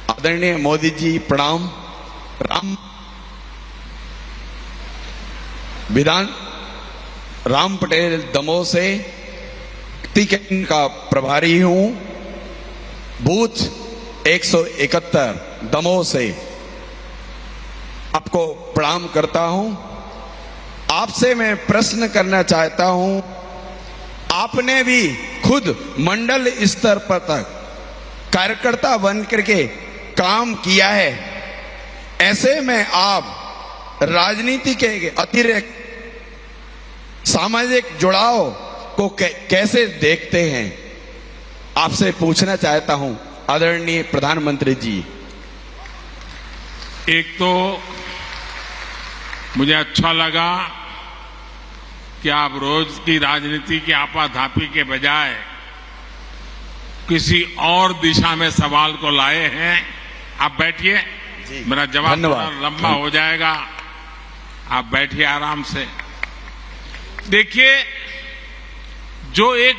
आदरणीय मोदी जी प्रणाम। राम पटेल दमोह से टिकट का प्रभारी हूं। बूथ 171 दमोह से आपको प्रणाम करता हूं। आपसे मैं प्रश्न करना चाहता हूं। आपने भी खुद मंडल स्तर पर तक कार्यकर्ता बन करके काम किया है। ऐसे में आप राजनीति के अतिरिक्त सामाजिक जुड़ाव को कैसे देखते हैं, आपसे पूछना चाहता हूं आदरणीय प्रधानमंत्री जी। एक तो मुझे अच्छा लगा कि आप रोज की राजनीति की आपाधापी के बजाय किसी और दिशा में सवाल को लाए हैं। आप बैठिए, मेरा जवाब थोड़ा लंबा हो जाएगा। आप बैठिए आराम से। देखिए, जो एक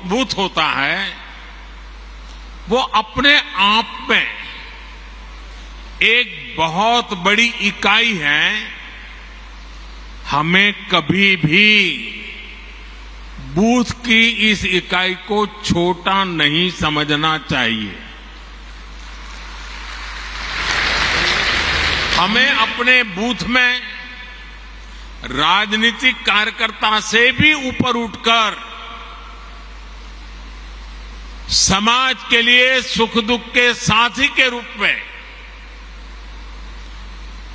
बूथ होता है वो अपने आप में एक बहुत बड़ी इकाई है। हमें कभी भी बूथ की इस इकाई को छोटा नहीं समझना चाहिए। हमें अपने बूथ में राजनीतिक कार्यकर्ता से भी ऊपर उठकर समाज के लिए सुख दुख के साथी के रूप में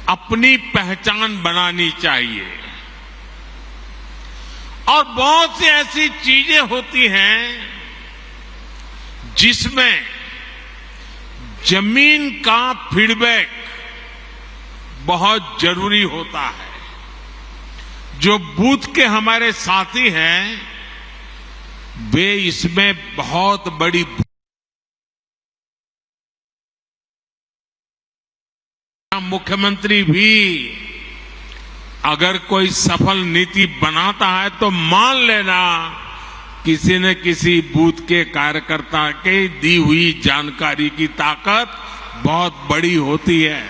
अपनी पहचान बनानी चाहिए। और बहुत सी ऐसी चीजें होती हैं जिसमें जमीन का फीडबैक बहुत जरूरी होता है। जो बूथ के हमारे साथी हैं वे इसमें बहुत बड़ी मुख्यमंत्री भी अगर कोई सफल नीति बनाता है तो मान लेना किसी न किसी बूथ के कार्यकर्ता के दी हुई जानकारी की ताकत बहुत बड़ी होती है।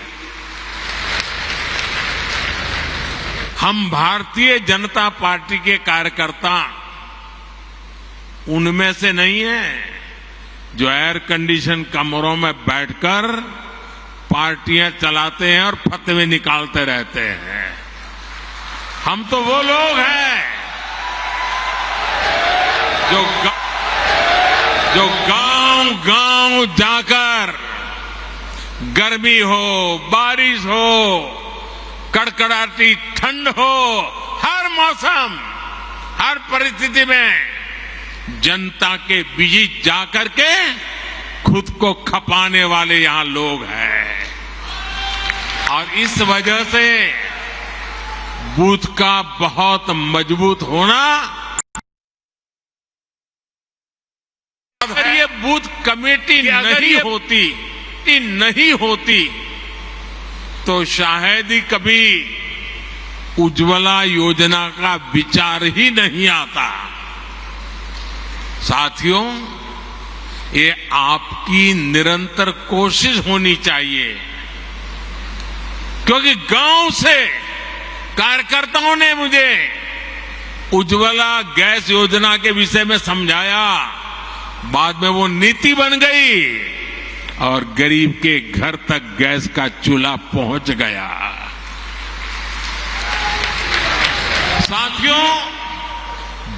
हम भारतीय जनता पार्टी के कार्यकर्ता उनमें से नहीं है जो एयर कंडीशन कमरों में बैठकर पार्टियां चलाते हैं और फतवे निकालते रहते हैं। हम तो वो लोग हैं जो गांव-गांव जाकर गर्मी हो, बारिश हो, कड़कड़ाती ठंड हो, हर मौसम, हर परिस्थिति में जनता के बीच जाकर के खुद को खपाने वाले यहां लोग हैं। और इस वजह से बूथ का बहुत मजबूत होना, अगर ये बूथ कमेटी नहीं होती तो शायद ही कभी उज्ज्वला योजना का विचार ही नहीं आता। साथियों, ये आपकी निरंतर कोशिश होनी चाहिए, क्योंकि गांव से कार्यकर्ताओं ने मुझे उज्ज्वला गैस योजना के विषय में समझाया। बाद में वो नीति बन गई और गरीब के घर तक गैस का चूल्हा पहुंच गया। साथियों,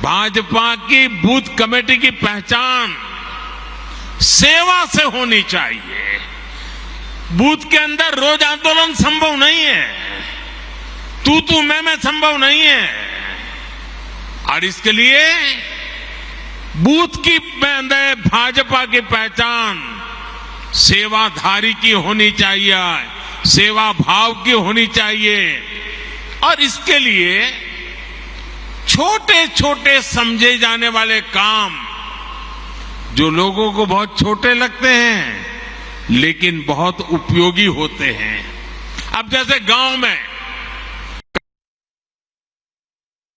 भाजपा की बूथ कमेटी की पहचान सेवा से होनी चाहिए। बूथ के अंदर रोज आंदोलन संभव नहीं है, तू मैं संभव नहीं है। और इसके लिए बूथ की भाजपा की पहचान सेवाधारी की होनी चाहिए, सेवा भाव की होनी चाहिए। और इसके लिए छोटे छोटे समझे जाने वाले काम जो लोगों को बहुत छोटे लगते हैं लेकिन बहुत उपयोगी होते हैं। अब जैसे गांव में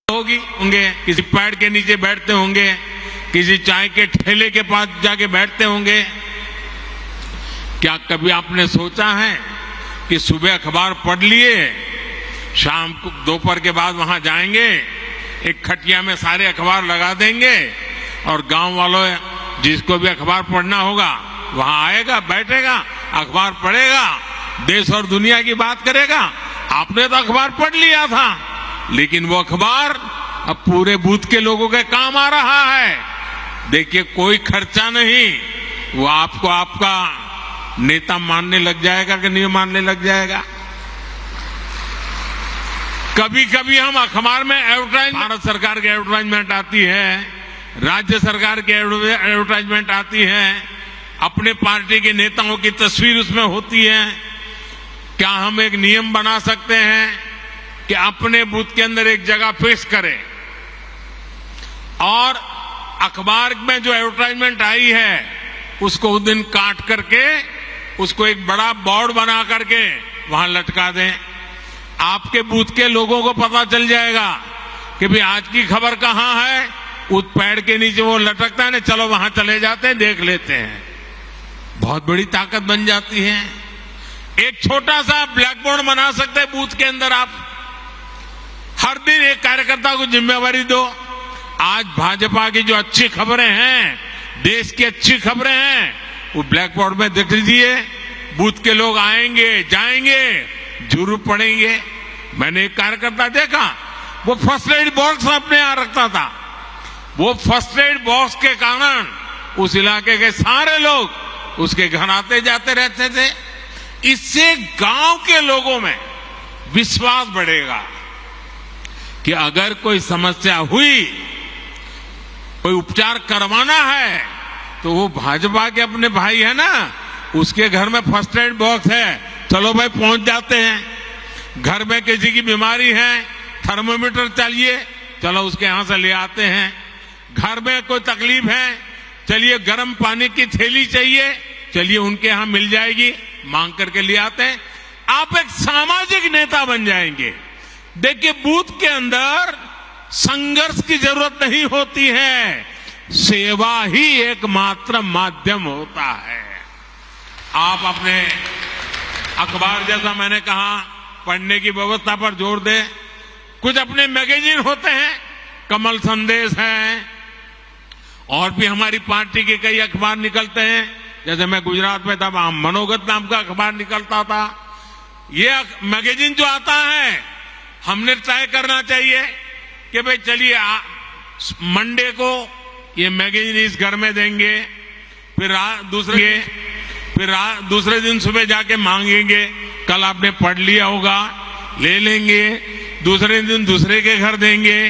होंगे, किसी पेड़ के नीचे बैठते होंगे, किसी चाय के ठेले के पास जाके बैठते होंगे। क्या कभी आपने सोचा है कि सुबह अखबार पढ़ लिए, शाम को दोपहर के बाद वहां जाएंगे, एक खटिया में सारे अखबार लगा देंगे और गांव वालों जिसको भी अखबार पढ़ना होगा वहां आएगा, बैठेगा, अखबार पढ़ेगा, देश और दुनिया की बात करेगा। आपने तो अखबार पढ़ लिया था, लेकिन वो अखबार अब पूरे बूथ के लोगों के काम आ रहा है। देखिए, कोई खर्चा नहीं, वो आपको आपका नेता मानने लग जाएगा कि नहीं मानने लग जाएगा। कभी कभी हम अखबार में एडवर्टाइजमेंट, भारत सरकार की एडवर्टाइजमेंट आती है, राज्य सरकार की एडवर्टाइजमेंट आती है, अपने पार्टी के नेताओं की तस्वीर उसमें होती है। क्या हम एक नियम बना सकते हैं कि अपने बूथ के अंदर एक जगह फिक्स करें और अखबार में जो एडवर्टाइजमेंट आई है उसको उस दिन काट करके उसको एक बड़ा बोर्ड बना करके वहां लटका दें। आपके बूथ के लोगों को पता चल जाएगा कि भाई आज की खबर कहां है, उस पेड़ के नीचे वो लटकता है ना, चलो वहां चले जाते हैं, देख लेते हैं। बहुत बड़ी ताकत बन जाती है। एक छोटा सा ब्लैक बोर्ड बना सकते हैं बूथ के अंदर। आप हर दिन एक कार्यकर्ता को जिम्मेवारी दो, आज भाजपा की जो अच्छी खबरें हैं, देश की अच्छी खबरें हैं, वो ब्लैक बोर्ड में दिख दीजिए। बूथ के लोग आएंगे, जाएंगे, जरूर पढ़ेंगे। मैंने एक कार्यकर्ता देखा, वो फर्स्ट एड बॉक्स अपने यहां रखता था। वो फर्स्ट एड बॉक्स के कारण उस इलाके के सारे लोग उसके घर आते जाते रहते थे। इससे गांव के लोगों में विश्वास बढ़ेगा कि अगर कोई समस्या हुई, कोई उपचार करवाना है, तो वो भाजपा के अपने भाई है ना, उसके घर में फर्स्ट एड बॉक्स है, चलो भाई पहुंच जाते हैं। घर में किसी की बीमारी है, थर्मोमीटर चाहिए, चलो उसके यहां से ले आते हैं। घर में कोई तकलीफ है, चलिए गर्म पानी की थैली चाहिए, चलिए उनके यहां मिल जाएगी, मांग करके ले आते हैं। आप एक सामाजिक नेता बन जाएंगे। देखिए, बूथ के अंदर संघर्ष की जरूरत नहीं होती है, सेवा ही एकमात्र माध्यम होता है। आप अपने अखबार, जैसा मैंने कहा, पढ़ने की व्यवस्था पर जोर दें। कुछ अपने मैगजीन होते हैं, कमल संदेश है, और भी हमारी पार्टी के कई अखबार निकलते हैं। जैसे मैं गुजरात में था, वहां मनोगत नाम का अखबार निकलता था। ये मैगजीन जो आता है, हमने तय करना चाहिए कि भाई चलिए मंडे को ये मैगजीन इस घर में देंगे, फिर दूसरे दिन सुबह जाके मांगेंगे, कल आपने पढ़ लिया होगा, ले लेंगे, दूसरे दिन दूसरे के घर देंगे,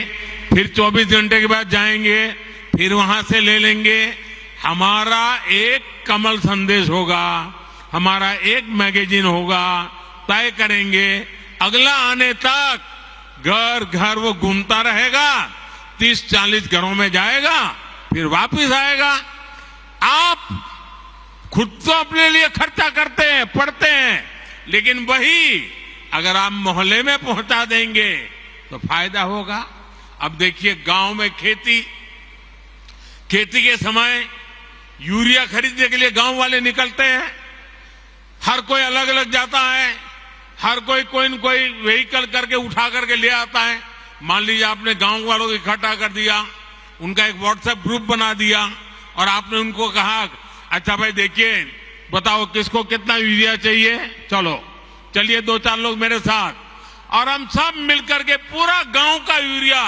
फिर 24 घंटे के बाद जाएंगे, फिर वहां से ले लेंगे। हमारा एक कमल संदेश होगा, हमारा एक मैगजीन होगा, तय करेंगे। अगला आने तक घर घर वो घूमता रहेगा, 30-40 घरों में जाएगा, फिर वापस आएगा। आप खुद तो अपने लिए खर्चा करते हैं, पढ़ते हैं, लेकिन वही अगर आप मोहल्ले में पहुंचा देंगे तो फायदा होगा। अब देखिए, गांव में खेती के समय यूरिया खरीदने के लिए गांव वाले निकलते हैं। हर कोई अलग अलग जाता है, हर कोई न कोई व्हीकल करके उठा करके ले आता है। मान लीजिए आपने गांव वालों को इकट्ठा कर दिया, उनका एक व्हाट्सएप ग्रुप बना दिया और आपने उनको कहा, अच्छा भाई देखिए, बताओ किसको कितना यूरिया चाहिए, चलिए 2-4 लोग मेरे साथ, और हम सब मिलकर के पूरा गांव का यूरिया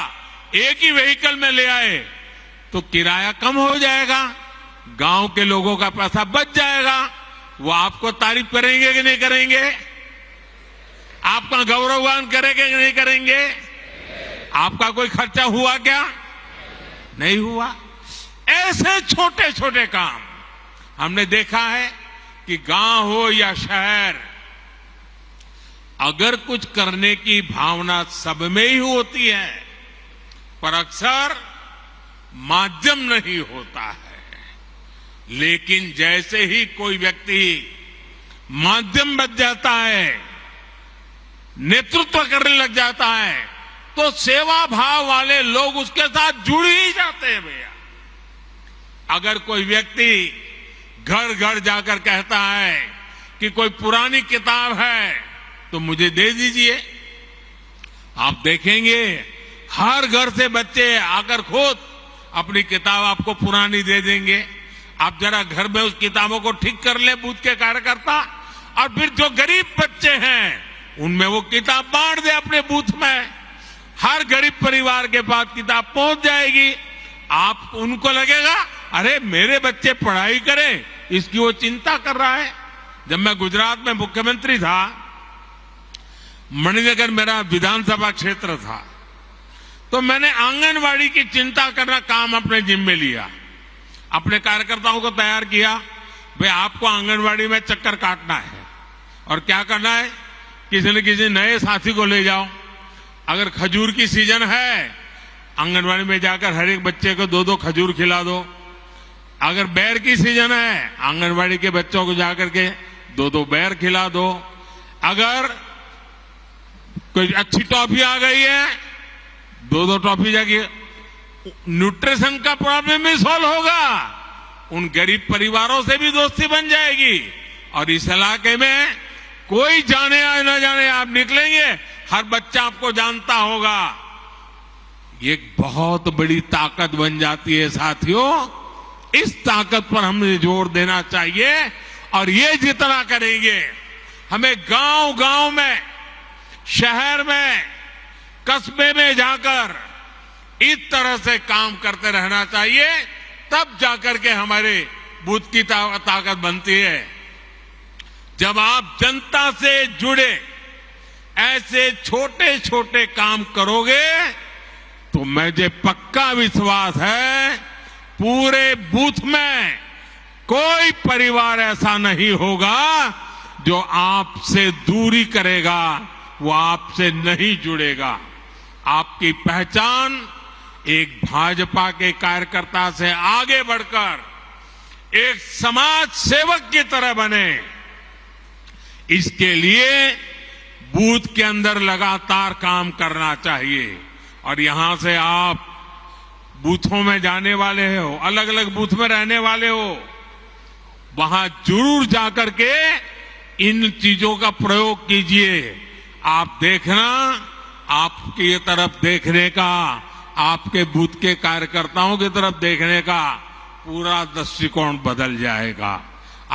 एक ही व्हीकल में ले आए, तो किराया कम हो जाएगा, गांव के लोगों का पैसा बच जाएगा। वो आपको तारीफ करेंगे कि नहीं करेंगे? आपका गौरवगान करेंगे कि नहीं करेंगे? आपका कोई खर्चा हुआ क्या? नहीं हुआ। ऐसे छोटे छोटे काम हमने देखा है कि गांव हो या शहर, अगर कुछ करने की भावना सब में ही होती है, पर अक्सर माध्यम नहीं होता है। लेकिन जैसे ही कोई व्यक्ति माध्यम बन जाता है, नेतृत्व करने लग जाता है, तो सेवा भाव वाले लोग उसके साथ जुड़ ही जाते हैं। भैया, अगर कोई व्यक्ति घर घर जाकर कहता है कि कोई पुरानी किताब है तो मुझे दे दीजिए। आप देखेंगे हर घर से बच्चे आकर खुद अपनी किताब आपको पुरानी दे देंगे। आप जरा घर में उस किताबों को ठीक कर ले बूथ के कार्यकर्ता, और फिर जो गरीब बच्चे हैं उनमें वो किताब बांट दे अपने बूथ में। हर गरीब परिवार के पास किताब पहुंच जाएगी। आप उनको लगेगा अरे मेरे बच्चे पढ़ाई करें, इसकी वो चिंता कर रहा है। जब मैं गुजरात में मुख्यमंत्री था, मणिनगर मेरा विधानसभा क्षेत्र था, तो मैंने आंगनवाड़ी की चिंता करना काम अपने जिम्मे लिया। अपने कार्यकर्ताओं को तैयार किया, भाई आपको आंगनवाड़ी में चक्कर काटना है और क्या करना है, किसी न किसी नए साथी को ले जाओ। अगर खजूर की सीजन है, आंगनवाड़ी में जाकर हर एक बच्चे को 2-2 खजूर खिला दो। अगर बैर की सीजन है, आंगनवाड़ी के बच्चों को जाकर के 2-2 बैर खिला दो। अगर कोई अच्छी टॉफी आ गई है, 2-2 टॉफी जाके, न्यूट्रिशन का प्रॉब्लम भी सॉल्व होगा। उन गरीब परिवारों से भी दोस्ती बन जाएगी। और इस इलाके में कोई जाने या न जाने आप निकलेंगे, हर बच्चा आपको जानता होगा। ये एक बहुत बड़ी ताकत बन जाती है साथियों। इस ताकत पर हमें जोर देना चाहिए, और ये जितना करेंगे, हमें गांव-गांव में, शहर में, कस्बे में जाकर इस तरह से काम करते रहना चाहिए। तब जाकर के हमारे बूथ की ताकत बनती है। जब आप जनता से जुड़े ऐसे छोटे छोटे काम करोगे तो मुझे पक्का विश्वास है पूरे बूथ में कोई परिवार ऐसा नहीं होगा जो आपसे दूरी करेगा, वो आपसे नहीं जुड़ेगा। आपकी पहचान एक भाजपा के कार्यकर्ता से आगे बढ़कर एक समाज सेवक की तरह बने, इसके लिए बूथ के अंदर लगातार काम करना चाहिए। और यहां से आप बूथों में जाने वाले हो, अलग अलग बूथ में रहने वाले हो, वहां जरूर जाकर के इन चीजों का प्रयोग कीजिए। आप देखना, आपकी तरफ देखने का, आपके बूथ के कार्यकर्ताओं की तरफ देखने का पूरा दृष्टिकोण बदल जाएगा।